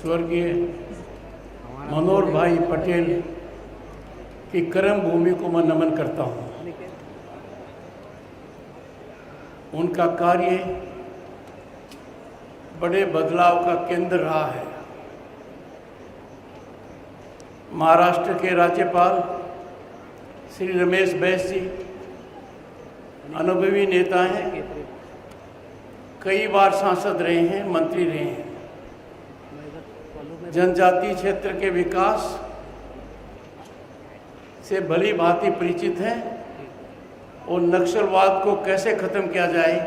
स्वर्गीय मनोहर भाई पटेल की कर्म भूमि को मैं नमन करता हूँ। उनका कार्य बड़े बदलाव का केंद्र रहा है। महाराष्ट्र के राज्यपाल श्री रमेश बैस जी अनुभवी नेता हैं, कई बार सांसद रहे हैं, मंत्री रहे हैं, जनजातीय क्षेत्र के विकास से भली भांति परिचित हैं और नक्सलवाद को कैसे खत्म किया जाए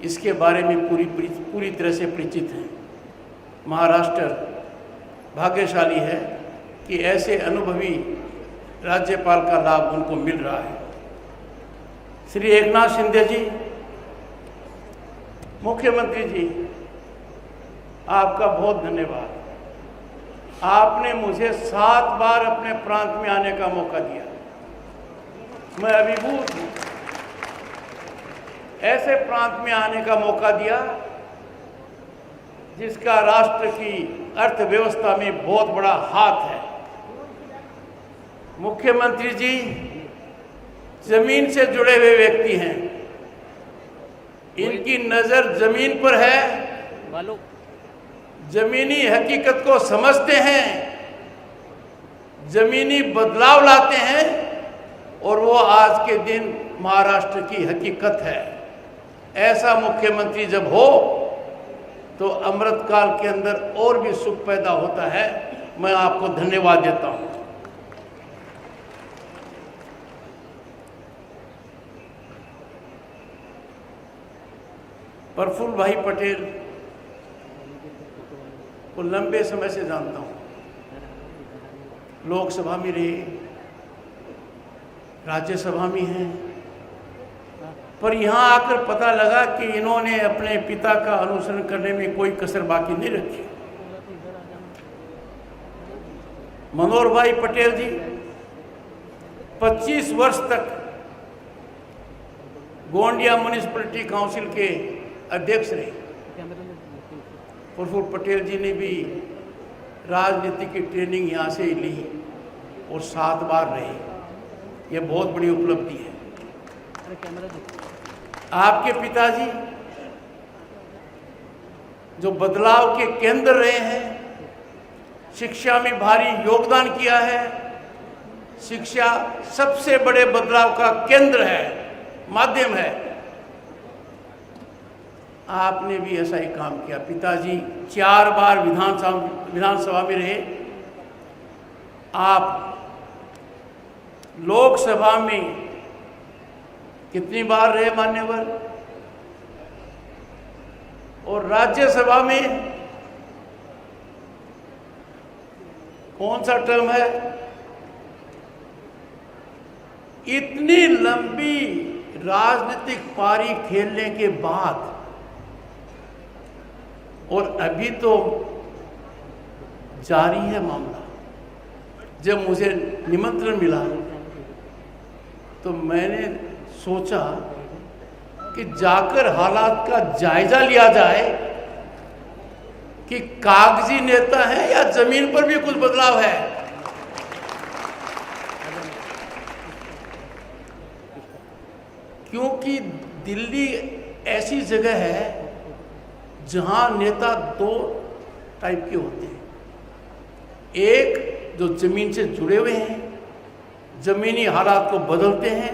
इसके बारे में पूरी तरह से परिचित हैं। महाराष्ट्र भाग्यशाली है कि ऐसे अनुभवी राज्यपाल का लाभ उनको मिल रहा है। श्री एकनाथ शिंदे जी, मुख्यमंत्री जी, आपका बहुत धन्यवाद। आपने मुझे 7 बार अपने प्रांत में आने का मौका दिया। मैं अभिभूत हूँ। ऐसे प्रांत में आने का मौका दिया जिसका राष्ट्र की अर्थव्यवस्था में बहुत बड़ा हाथ है। मुख्यमंत्री जी जमीन से जुड़े हुए व्यक्ति हैं, इनकी नजर जमीन पर है, जमीनी हकीकत को समझते हैं, जमीनी बदलाव लाते हैं और वो आज के दिन महाराष्ट्र की हकीकत है। ऐसा मुख्यमंत्री जब हो तो अमृतकाल के अंदर और भी सुख पैदा होता है। मैं आपको धन्यवाद देता हूं। प्रफुल्ल भाई पटेल को लंबे समय से जानता हूं, लोकसभा में रहे, राज्यसभा में हैं, पर यहां आकर पता लगा कि इन्होंने अपने पिता का अनुसरण करने में कोई कसर बाकी नहीं रखी। मनोहर भाई पटेल जी 25 वर्ष तक गोंडिया म्युनिसिपैलिटी काउंसिल के अध्यक्ष रहे। प्रफुल्ल पटेल जी ने भी राजनीति की ट्रेनिंग यहाँ से ही ली और 7 बार रहे। ये बहुत बड़ी उपलब्धि है। आपके पिताजी जो बदलाव के केंद्र रहे हैं, शिक्षा में भारी योगदान किया है। शिक्षा सबसे बड़े बदलाव का केंद्र है, माध्यम है। आपने भी ऐसा ही काम किया। पिताजी 4 बार विधानसभा में रहे। आप लोकसभा में कितनी बार रहे मान्यवर, और राज्यसभा में कौन सा टर्म है? इतनी लंबी राजनीतिक पारी खेलने के बाद और अभी तो जारी है मामला। जब मुझे निमंत्रण मिला तो मैंने सोचा कि जाकर हालात का जायजा लिया जाए कि कागजी नेता है या जमीन पर भी कुछ बदलाव है। क्योंकि दिल्ली ऐसी जगह है जहां नेता 2 टाइप के होते हैं। एक जो जमीन से जुड़े हुए हैं, जमीनी हालात को बदलते हैं,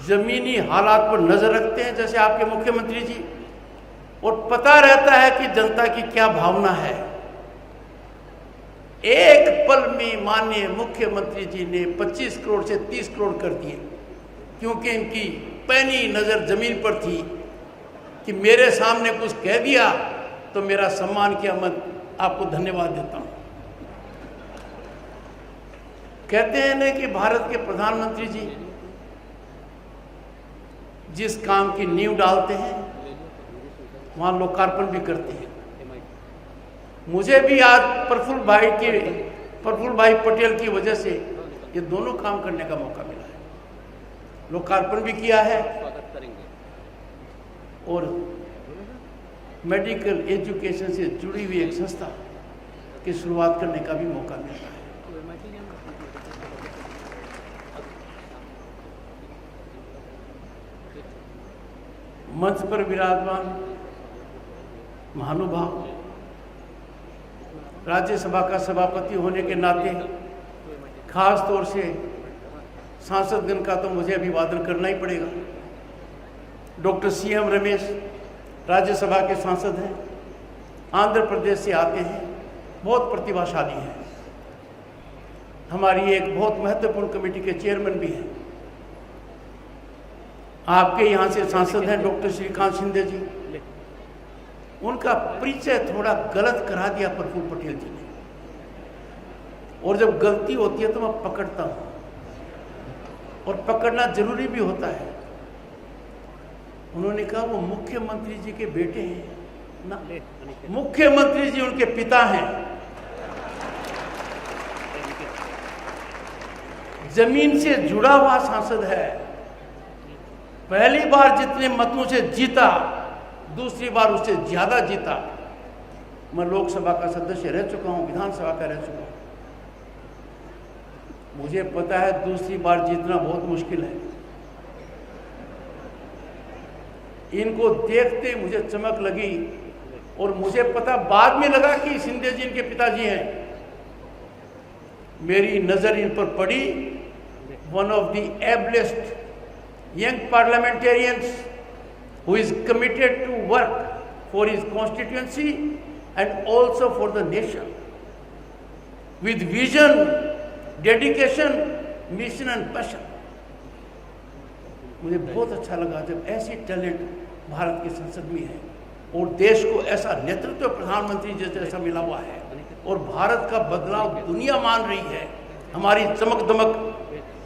जमीनी हालात पर नजर रखते हैं, जैसे आपके मुख्यमंत्री जी, और पता रहता है कि जनता की क्या भावना है। एक पल में माननीय मुख्यमंत्री जी ने 25 करोड़ से 30 करोड़ कर दिए, क्योंकि इनकी पैनी नजर जमीन पर थी कि मेरे सामने कुछ कह दिया तो मेरा सम्मान किया। मैं आपको धन्यवाद देता हूं। कहते हैं ना कि भारत के प्रधानमंत्री जी जिस काम की नींव डालते हैं वहां लोकार्पण भी करते हैं। मुझे भी आज प्रफुल्ल भाई पटेल की वजह से ये दोनों काम करने का मौका मिला है। लोकार्पण भी किया है और मेडिकल एजुकेशन से जुड़ी हुई एक संस्था की शुरुआत करने का भी मौका मिला है। मंच पर विराजमान महानुभाव, राज्यसभा का सभापति होने के नाते खास तौर से सांसदगण का तो मुझे अभिवादन करना ही पड़ेगा। डॉक्टर CM रमेश राज्यसभा के सांसद हैं, आंध्र प्रदेश से आते हैं, बहुत प्रतिभाशाली हैं, हमारी एक बहुत महत्वपूर्ण कमेटी के चेयरमैन भी हैं। आपके यहाँ से सांसद हैं डॉक्टर श्रीकांत शिंदे जी, उनका परिचय थोड़ा गलत करा दिया प्रफुल्ल पटेल जी ने, और जब गलती होती है तो मैं पकड़ता हूँ, और पकड़ना जरूरी भी होता है। उन्होंने कहा वो मुख्यमंत्री जी के बेटे हैं ना, मुख्यमंत्री जी उनके पिता हैं। जमीन से जुड़ा हुआ सांसद है, पहली बार जितने मतों से जीता, दूसरी बार उससे ज्यादा जीता। मैं लोकसभा का सदस्य रह चुका हूं, विधानसभा का रह चुका हूं, मुझे पता है दूसरी बार जीतना बहुत मुश्किल है। इनको देखते मुझे चमक लगी, और मुझे पता बाद में लगा कि शिंदे जी इनके पिताजी हैं। मेरी नजर इन पर पड़ी। One of the ablest young parliamentarians who is committed to work for his constituency and also for the nation with vision, dedication, mission and passion। मुझे बहुत अच्छा लगा जब ऐसी टैलेंट भारत की संसद में है, और देश को ऐसा नेतृत्व प्रधानमंत्री जैसा मिला हुआ है, और भारत का बदलाव दुनिया मान रही है, हमारी चमक दमक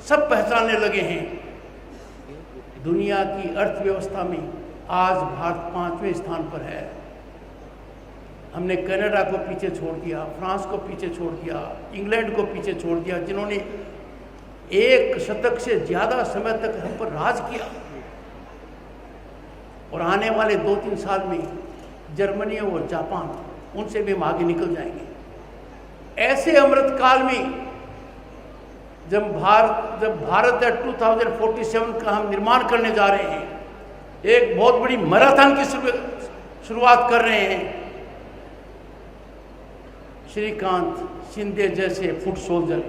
सब पहचानने लगे हैं। दुनिया की अर्थव्यवस्था में आज भारत 5वें स्थान पर है। हमने कनाडा को पीछे छोड़ दिया, फ्रांस को पीछे छोड़ दिया, इंग्लैंड को पीछे छोड़ दिया, जिन्होंने एक शतक से ज्यादा समय तक हम पर राज किया। और आने वाले 2-3 साल में जर्मनी और जापान, उनसे भी हम आगे निकल जाएंगे। ऐसे अमृत काल में जब भारत 2047 का हम निर्माण करने जा रहे हैं, एक बहुत बड़ी मैराथन की शुरुआत कर रहे हैं, श्रीकांत शिंदे जैसे फुट सोल्जर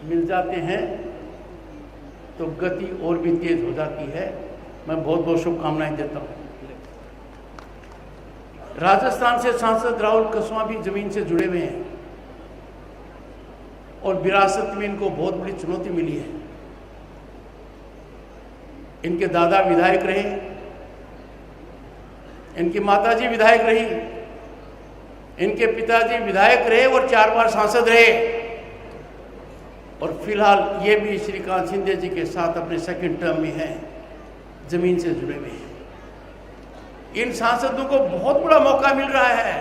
मिल जाते हैं तो गति और भी तेज हो जाती है। मैं बहुत बहुत शुभकामनाएं देता हूं। राजस्थान से सांसद राहुल कसवा भी जमीन से जुड़े हुए हैं, और विरासत में इनको बहुत बड़ी चुनौती मिली है। इनके दादा विधायक रहे, इनकी माताजी विधायक रही, इनके पिताजी विधायक रहे और 4 बार सांसद रहे, और फिलहाल ये भी श्रीकांत शिंदे जी के साथ अपने सेकंड टर्म में हैं, जमीन से जुड़े हुए हैं। इन सांसदों को बहुत बड़ा मौका मिल रहा है,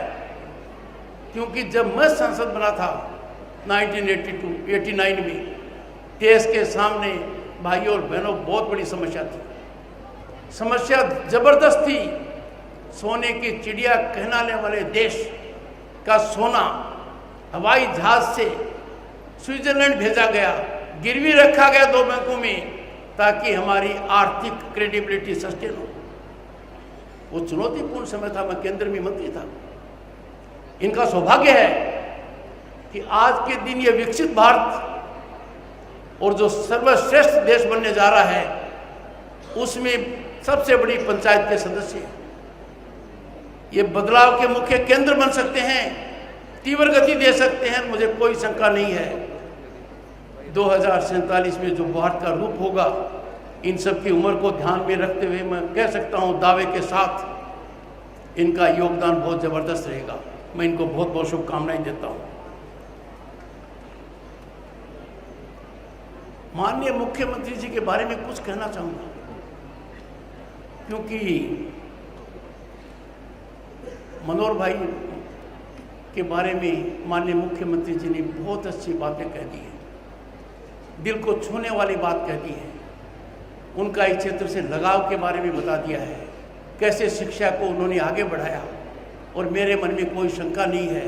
क्योंकि जब मैं सांसद बना था 1989 में, देश के सामने भाइयों और बहनों बहुत बड़ी समस्या थी। समस्या जबरदस्त थी। सोने की चिड़िया कहलाने वाले देश का सोना हवाई जहाज से स्विट्जरलैंड भेजा गया, गिरवी रखा गया 2 बैंकों में, ताकि हमारी आर्थिक क्रेडिबिलिटी सस्टेन हो। वो चुनौतीपूर्ण समय था, मैं केंद्र में मंत्री था। इनका सौभाग्य है कि आज के दिन ये विकसित भारत और जो सर्वश्रेष्ठ देश बनने जा रहा है, उसमें सबसे बड़ी पंचायत के सदस्य हैं। ये बदलाव के मुख्य केंद्र बन सकते हैं, तीव्र गति दे सकते हैं, मुझे कोई शंका नहीं है। 2047 में जो भारत का रूप होगा, इन सब की उम्र को ध्यान में रखते हुए मैं कह सकता हूं दावे के साथ, इनका योगदान बहुत जबरदस्त रहेगा। मैं इनको बहुत बहुत शुभकामनाएं देता हूं। माननीय मुख्यमंत्री जी के बारे में कुछ कहना चाहूंगा, क्योंकि मनोहर भाई के बारे में माननीय मुख्यमंत्री जी ने बहुत अच्छी बातें कह दी हैं, दिल को छूने वाली बात कह दी है। उनका इस क्षेत्र से लगाव के बारे में बता दिया है। कैसे शिक्षा को उन्होंने आगे बढ़ाया। और मेरे मन में कोई शंका नहीं है,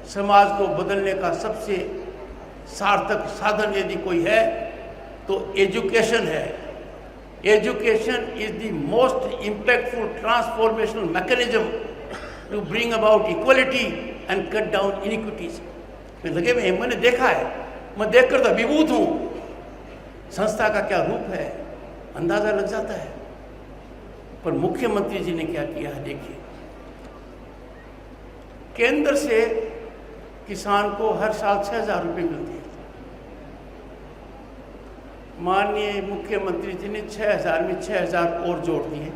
समाज को बदलने का सबसे सार्थक साधन यदि कोई है तो एजुकेशन है। Education is the most impactful transformational mechanism to bring about equality and cut down inequities. मैंने देखा है, मैं देखकर तो अभिभूत हूँ। संस्था का क्या रूप है अंदाजा लग जाता है। पर मुख्यमंत्री जी ने क्या किया है देखिए, केंद्र से किसान को हर साल 6,000 रुपये मिलते हैं। माननीय मुख्यमंत्री जी ने 6,000 में 6,000 और जोड़ दिए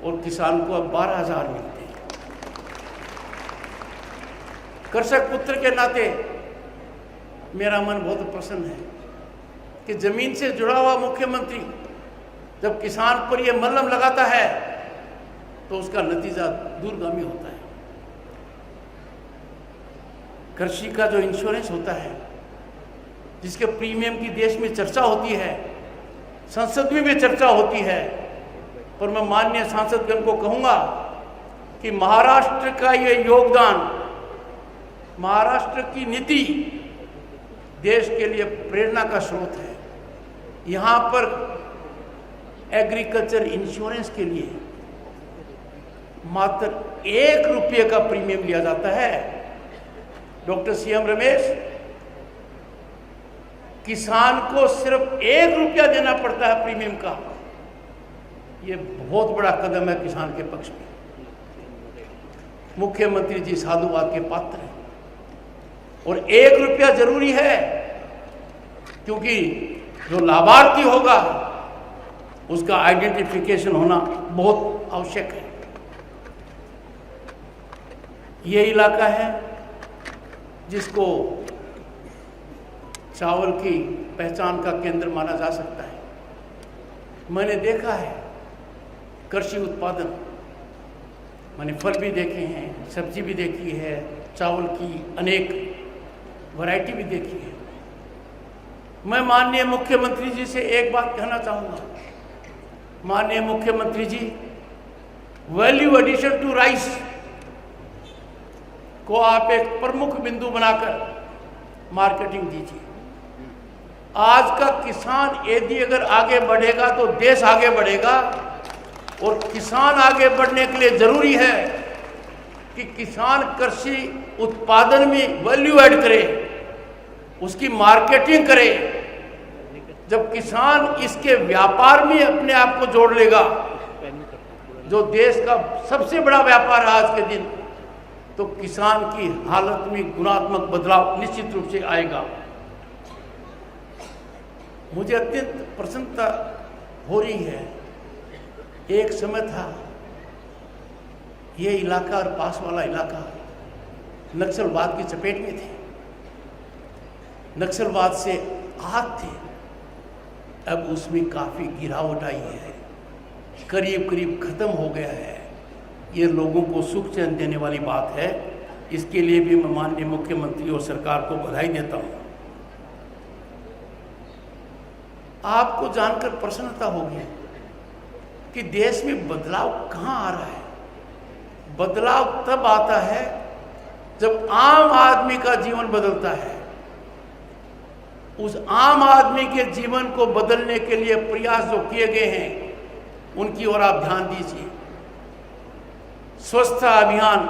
और किसान को अब 12,000 मिलते हैं। कृषक पुत्र के नाते मेरा मन बहुत प्रसन्न है कि जमीन से जुड़ा हुआ मुख्यमंत्री जब किसान पर यह मल्लम लगाता है तो उसका नतीजा दूरगामी होता है। कृषि का जो इंश्योरेंस होता है, जिसके प्रीमियम की देश में चर्चा होती है, संसद में भी चर्चा होती है, पर मैं माननीय सांसदगण को कहूंगा कि महाराष्ट्र का ये योगदान, महाराष्ट्र की नीति देश के लिए प्रेरणा का स्रोत है। यहाँ पर एग्रीकल्चर इंश्योरेंस के लिए मात्र 1 रुपये का प्रीमियम लिया जाता है। डॉक्टर सीएम रमेश, किसान को सिर्फ 1 रुपया देना पड़ता है प्रीमियम का। ये बहुत बड़ा कदम है किसान के पक्ष में। मुख्यमंत्री जी साधुवाद के पात्र हैं और 1 रुपया जरूरी है, क्योंकि जो लाभार्थी होगा उसका आइडेंटिफिकेशन होना बहुत आवश्यक है। ये इलाका है जिसको चावल की पहचान का केंद्र माना जा सकता है। मैंने देखा है कृषि उत्पादन, मैंने फल भी देखे हैं, सब्जी भी देखी है, चावल की अनेक वैरायटी भी देखी है। मैं माननीय मुख्यमंत्री जी से एक बात कहना चाहूँगा। माननीय मुख्यमंत्री जी, वैल्यू एडिशन टू राइस को आप एक प्रमुख बिंदु बनाकर मार्केटिंग दीजिए। आज का किसान यदि अगर आगे बढ़ेगा तो देश आगे बढ़ेगा, और किसान आगे बढ़ने के लिए जरूरी है कि किसान कृषि उत्पादन में वैल्यू ऐड करे, उसकी मार्केटिंग करे। जब किसान इसके व्यापार में अपने आप को जोड़ लेगा, जो देश का सबसे बड़ा व्यापार है आज के दिन, तो किसान की हालत में गुणात्मक बदलाव निश्चित रूप से आएगा। मुझे अत्यंत प्रसन्नता हो रही है। एक समय था ये इलाका और पास वाला इलाका नक्सलवाद की चपेट में थे, नक्सलवाद से आहत थे। अब उसमें काफ़ी गिरावट आई है, करीब करीब खत्म हो गया है। ये लोगों को सुख चैन देने वाली बात है। इसके लिए भी मैं माननीय मुख्यमंत्री और सरकार को बधाई देता हूँ। आपको जानकर प्रसन्नता होगी कि देश में बदलाव कहाँ आ रहा है। बदलाव तब आता है जब आम आदमी का जीवन बदलता है। उस आम आदमी के जीवन को बदलने के लिए प्रयास जो किए गए हैं, उनकी ओर आप ध्यान दीजिए। स्वच्छता अभियान,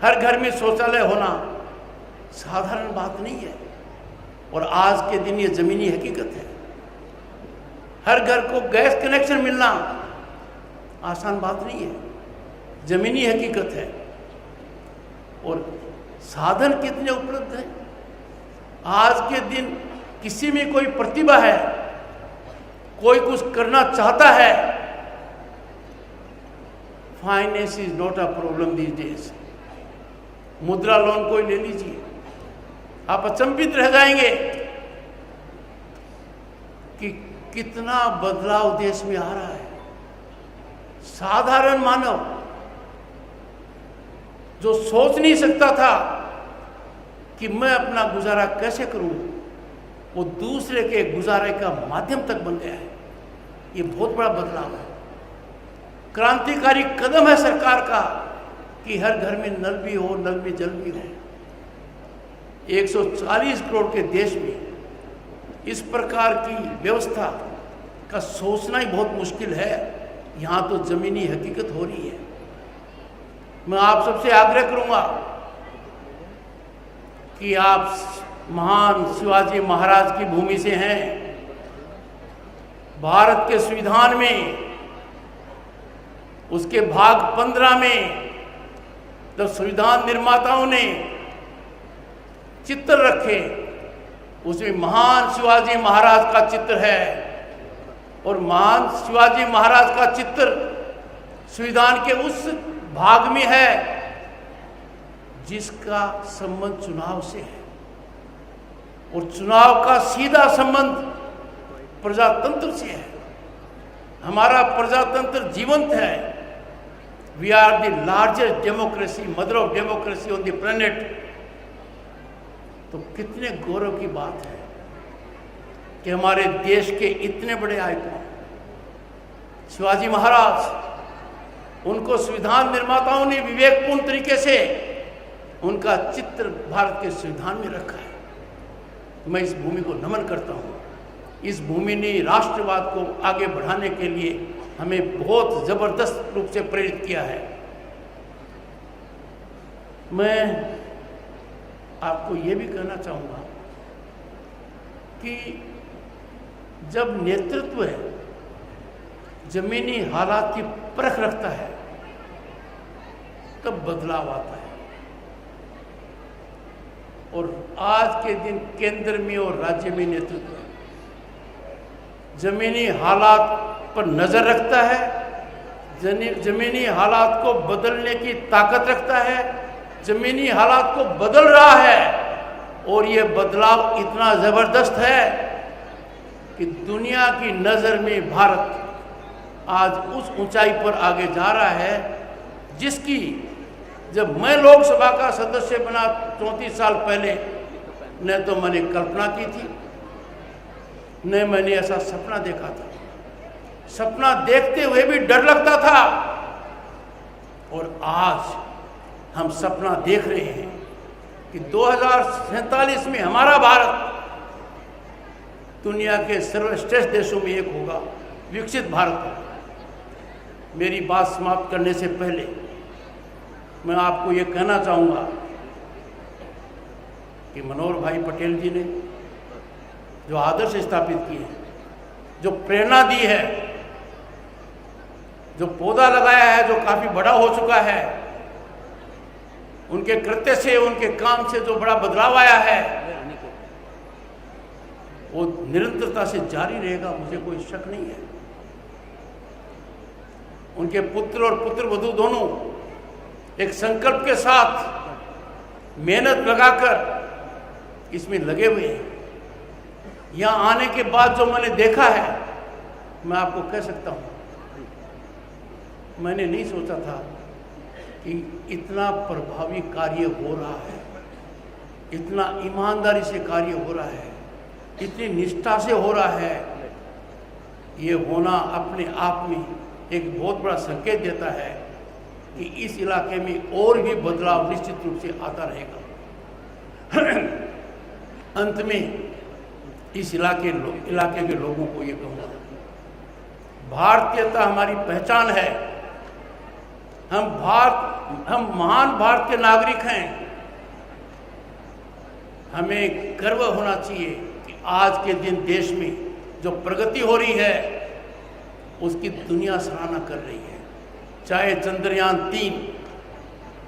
हर घर में शौचालय होना साधारण बात नहीं है, और आज के दिन ये जमीनी हकीकत है। हर घर को गैस कनेक्शन मिलना आसान बात नहीं है, जमीनी हकीकत है। और साधन कितने उपलब्ध हैं। आज के दिन किसी में कोई प्रतिभा है, कोई कुछ करना चाहता है, finance is not a problem these days. मुद्रा लोन कोई ले लीजिए, आप अचंभित रह जाएंगे कि कितना बदलाव देश में आ रहा है। साधारण मानव जो सोच नहीं सकता था कि मैं अपना गुजारा कैसे करूं, वो दूसरे के गुजारे का माध्यम तक बन गया है। ये बहुत बड़ा बदलाव है। क्रांतिकारी कदम है सरकार का कि हर घर में नल भी हो, नल में जल भी हो। 140 करोड़ के देश में इस प्रकार की व्यवस्था का सोचना ही बहुत मुश्किल है। यहाँ तो जमीनी हकीकत हो रही है। मैं आप सबसे आग्रह करूंगा कि आप महान शिवाजी महाराज की भूमि से हैं। भारत के संविधान में उसके भाग 15 में जब संविधान निर्माताओं ने चित्र रखे, उसमें महान शिवाजी महाराज का चित्र है और महान शिवाजी महाराज का चित्र संविधान के उस भाग में है जिसका संबंध चुनाव से है और चुनाव का सीधा संबंध प्रजातंत्र से है। हमारा प्रजातंत्र जीवंत है। We are the largest democracy, mother of democracy on the planet. तो कितने गौरव की बात है कि हमारे देश के इतने बड़े आइकॉन शिवाजी महाराज, उनको संविधान निर्माताओं ने विवेकपूर्ण तरीके से उनका चित्र भारत के संविधान में रखा है। मैं इस भूमि को नमन करता हूँ। इस भूमि ने राष्ट्रवाद को आगे बढ़ाने के लिए हमें बहुत जबरदस्त रूप से प्रेरित किया है। मैं आपको ये भी कहना चाहूँगा कि जब नेतृत्व जमीनी हालात की परख रखता है तब बदलाव आता है। और आज के दिन केंद्र में और राज्य में नेतृत्व जमीनी हालात पर नजर रखता है, जमीनी हालात को बदलने की ताकत रखता है, जमीनी हालात को बदल रहा है। और ये बदलाव इतना जबरदस्त है कि दुनिया की नजर में भारत आज उस ऊंचाई पर आगे जा रहा है जिसकी जब मैं लोकसभा का सदस्य बना 34 साल पहले न तो मैंने कल्पना की थी, न मैंने ऐसा सपना देखा था। सपना देखते हुए भी डर लगता था और आज हम सपना देख रहे हैं कि 2047 में हमारा भारत दुनिया के सर्वश्रेष्ठ देशों में एक होगा, विकसित भारत होगा। मेरी बात समाप्त करने से पहले मैं आपको ये कहना चाहूँगा कि मनोहर भाई पटेल जी ने जो आदर्श स्थापित किए हैं, जो प्रेरणा दी है, जो पौधा लगाया है, जो काफ़ी बड़ा हो चुका है, उनके कृत्य से, उनके काम से जो बड़ा बदलाव आया है वो निरंतरता से जारी रहेगा, मुझे कोई शक नहीं है। उनके पुत्र और पुत्रवधू दोनों एक संकल्प के साथ मेहनत लगाकर इसमें लगे हुए हैं। यहाँ आने के बाद जो मैंने देखा है, मैं आपको कह सकता हूँ, मैंने नहीं सोचा था कि इतना प्रभावी कार्य हो रहा है, इतना ईमानदारी से कार्य हो रहा है, इतनी निष्ठा से हो रहा है। ये होना अपने आप में एक बहुत बड़ा संकेत देता है कि इस इलाके में और भी बदलाव निश्चित रूप से आता रहेगा। अंत में इस इलाके के लोगों को ये कहूँगा, भारतीयता हमारी पहचान है। हम महान भारत के नागरिक हैं। हमें गर्व होना चाहिए कि आज के दिन देश में जो प्रगति हो रही है उसकी दुनिया सराहना कर रही है। चाहे चंद्रयान 3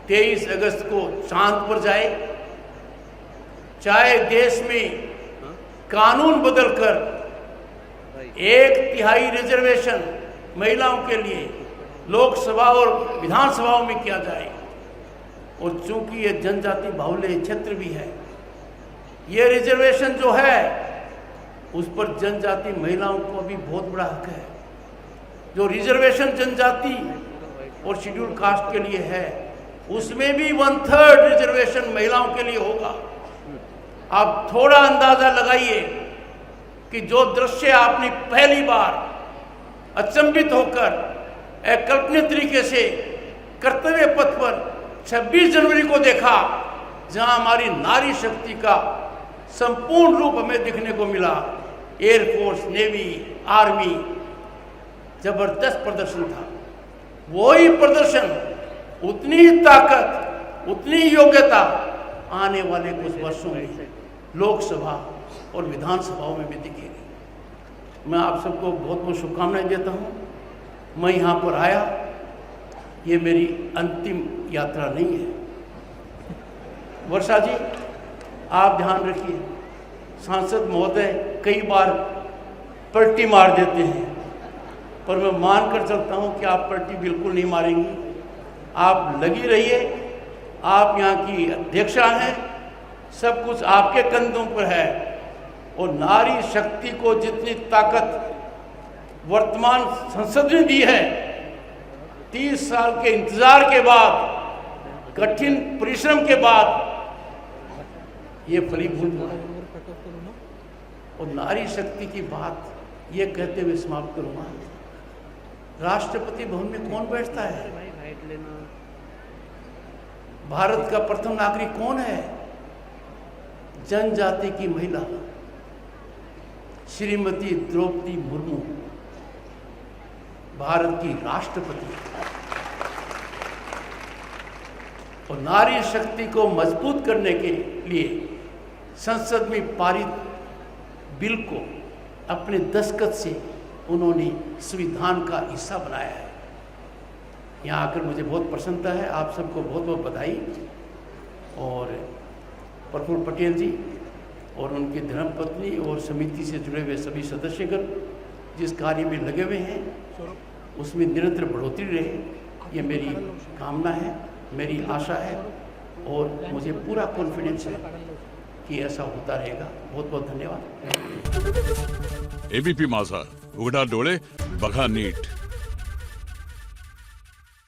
23 अगस्त को चांद पर जाए, चाहे देश में कानून बदलकर 1/3 रिजर्वेशन महिलाओं के लिए लोकसभा और विधानसभाओं में किया जाए। और चूंकि ये जनजाति बाहुल्य क्षेत्र भी है, ये रिजर्वेशन जो है उस पर जनजाति महिलाओं को भी बहुत बड़ा हक है। जो रिजर्वेशन जनजाति और शेड्यूल कास्ट के लिए है उसमें भी 1/3 रिजर्वेशन महिलाओं के लिए होगा। आप थोड़ा अंदाजा लगाइए कि जो दृश्य आपने पहली बार अचंभित होकर अकल्पनीय तरीके से कर्तव्य पथ पर 26 जनवरी को देखा, जहां हमारी नारी शक्ति का संपूर्ण रूप हमें दिखने को मिला। एयरफोर्स, नेवी, आर्मी, जबरदस्त प्रदर्शन था। वही प्रदर्शन, उतनी ही ताकत, उतनी ही योग्यता आने वाले कुछ वर्षों में लोकसभा और विधानसभाओं में भी दिखेगी। मैं आप सबको बहुत बहुत शुभकामनाएं देता हूं। मैं यहाँ पर आया, ये मेरी अंतिम यात्रा नहीं है। वर्षा जी, आप ध्यान रखिए, सांसद महोदय कई बार पलटी मार देते हैं, पर मैं मान कर चलता हूं कि आप पलटी बिल्कुल नहीं मारेंगी। आप लगी रहिए, आप यहाँ की अध्यक्षा हैं, सब कुछ आपके कंधों पर है। और नारी शक्ति को जितनी ताकत वर्तमान संसद ने दी है, 30 साल के इंतजार के बाद, कठिन परिश्रम के बाद ये फलीभूत हुआ है। और नारी शक्ति की बात ये कहते हुए समाप्त करूंगा, राष्ट्रपति भवन में कौन बैठता है? भारत का प्रथम नागरिक कौन है? जनजाति की महिला श्रीमती द्रौपदी मुर्मू, भारत की राष्ट्रपति। और नारी शक्ति को मजबूत करने के लिए संसद में पारित बिल को अपने दस्तखत से उन्होंने संविधान का हिस्सा बनाया है। यहाँ आकर मुझे बहुत प्रसन्नता है। आप सबको बहुत बहुत बधाई। और प्रफुल्ल पटेल जी और उनकी धर्मपत्नी और समिति से जुड़े हुए सभी सदस्यगण जिस कार्य में लगे हुए हैं, उसमें निरंतर बढ़ोतरी रहे, ये मेरी कामना है, मेरी आशा है। और मुझे पूरा कॉन्फिडेंस है की ऐसा होता रहेगा। बहुत बहुत धन्यवाद। एबीपी माझा, उघडा डोळे बघा नीट।